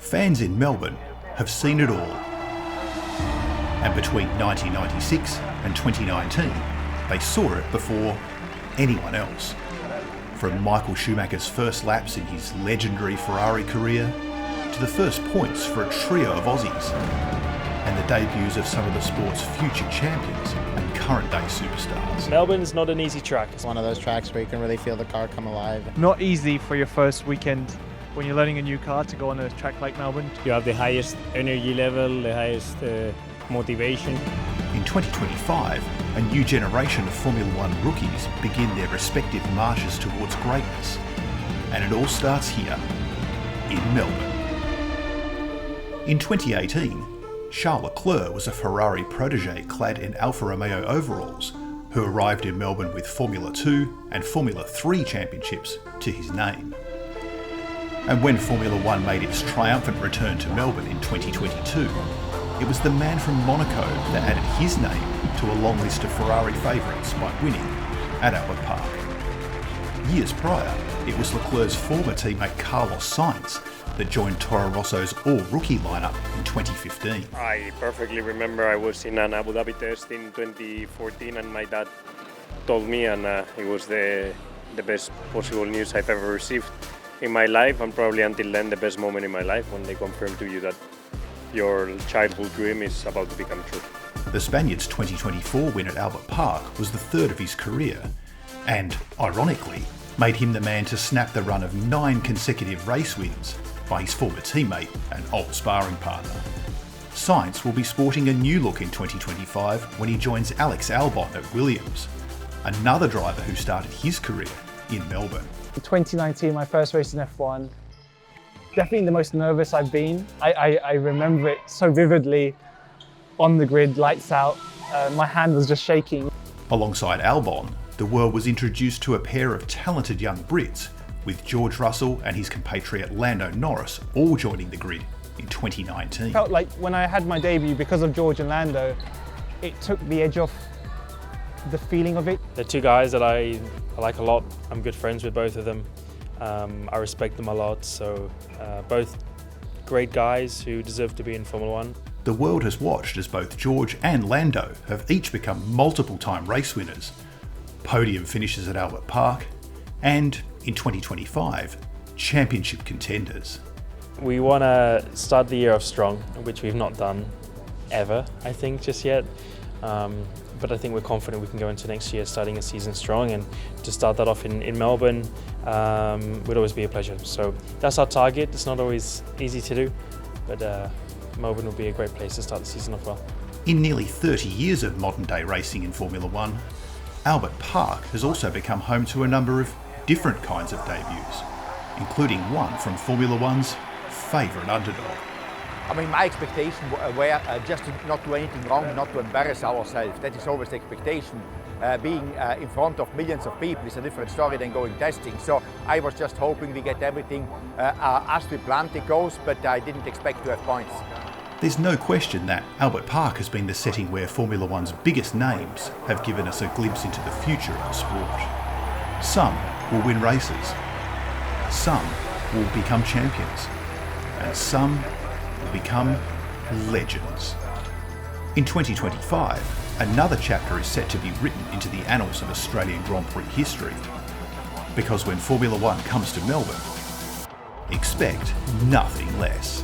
Fans in Melbourne have seen it all. And between 1996 and 2019, they saw it before anyone else. From Michael Schumacher's first laps in his legendary Ferrari career, to the first points for a trio of Aussies, and the debuts of some of the sport's future champions and current day superstars. Melbourne is not an easy track. It's one of those tracks where you can really feel the car come alive. Not easy for your first weekend when you're learning a new car to go on a track like Melbourne. You have the highest energy level, the highest motivation. In 2025, a new generation of Formula One rookies begin their respective marches towards greatness. And it all starts here, in Melbourne. In 2018, Charles LeClerc was a Ferrari protégé clad in Alfa Romeo overalls, who arrived in Melbourne with Formula 2 and Formula 3 championships to his name. And when Formula 1 made its triumphant return to Melbourne in 2022, it was the man from Monaco that added his name to a long list of Ferrari favourites by winning at Albert Park. Years prior, it was Leclerc's former teammate Carlos Sainz that joined Toro Rosso's all-rookie lineup in 2015. I perfectly remember I was in an Abu Dhabi test in 2014 and my dad told me, and it was the best possible news I've ever received in my life, and probably until then the best moment in my life, when they confirmed to you that your childhood dream is about to become true. The Spaniard's 2024 win at Albert Park was the third of his career, and, ironically, made him the man to snap the run of 9 consecutive race wins by his former teammate and old sparring partner. Sainz will be sporting a new look in 2025 when he joins Alex Albon at Williams, another driver who started his career in Melbourne. In 2019, my first race in F1, definitely the most nervous I've been. I remember it so vividly, on the grid, lights out, my hand was just shaking. Alongside Albon, the world was introduced to a pair of talented young Brits, with George Russell and his compatriot Lando Norris all joining the grid in 2019. Felt like when I had my debut, because of George and Lando, it took the edge off the feeling of it. They're two guys that I like a lot. I'm good friends with both of them. I respect them a lot, so both great guys who deserve to be in Formula One. The world has watched as both George and Lando have each become multiple-time race winners, podium finishes at Albert Park, and in 2025, championship contenders. We want to start the year off strong, which we've not done ever, I think, just yet. But I think we're confident we can go into next year starting a season strong, and to start that off in Melbourne would always be a pleasure. So that's our target. It's not always easy to do, but Melbourne will be a great place to start the season off well. In nearly 30 years of modern day racing in Formula One, Albert Park has also become home to a number of different kinds of debuts, including one from Formula One's favourite underdog. I mean, my expectation were just to not do anything wrong, not to embarrass ourselves. That is always the expectation. Being in front of millions of people is a different story than going testing. So I was just hoping we get everything as we planned it goes, but I didn't expect to have points. There's no question that Albert Park has been the setting where Formula One's biggest names have given us a glimpse into the future of the sport. Some will win races, some will become champions, and some will become legends. In 2025, another chapter is set to be written into the annals of Australian Grand Prix history. Because when Formula One comes to Melbourne, expect nothing less.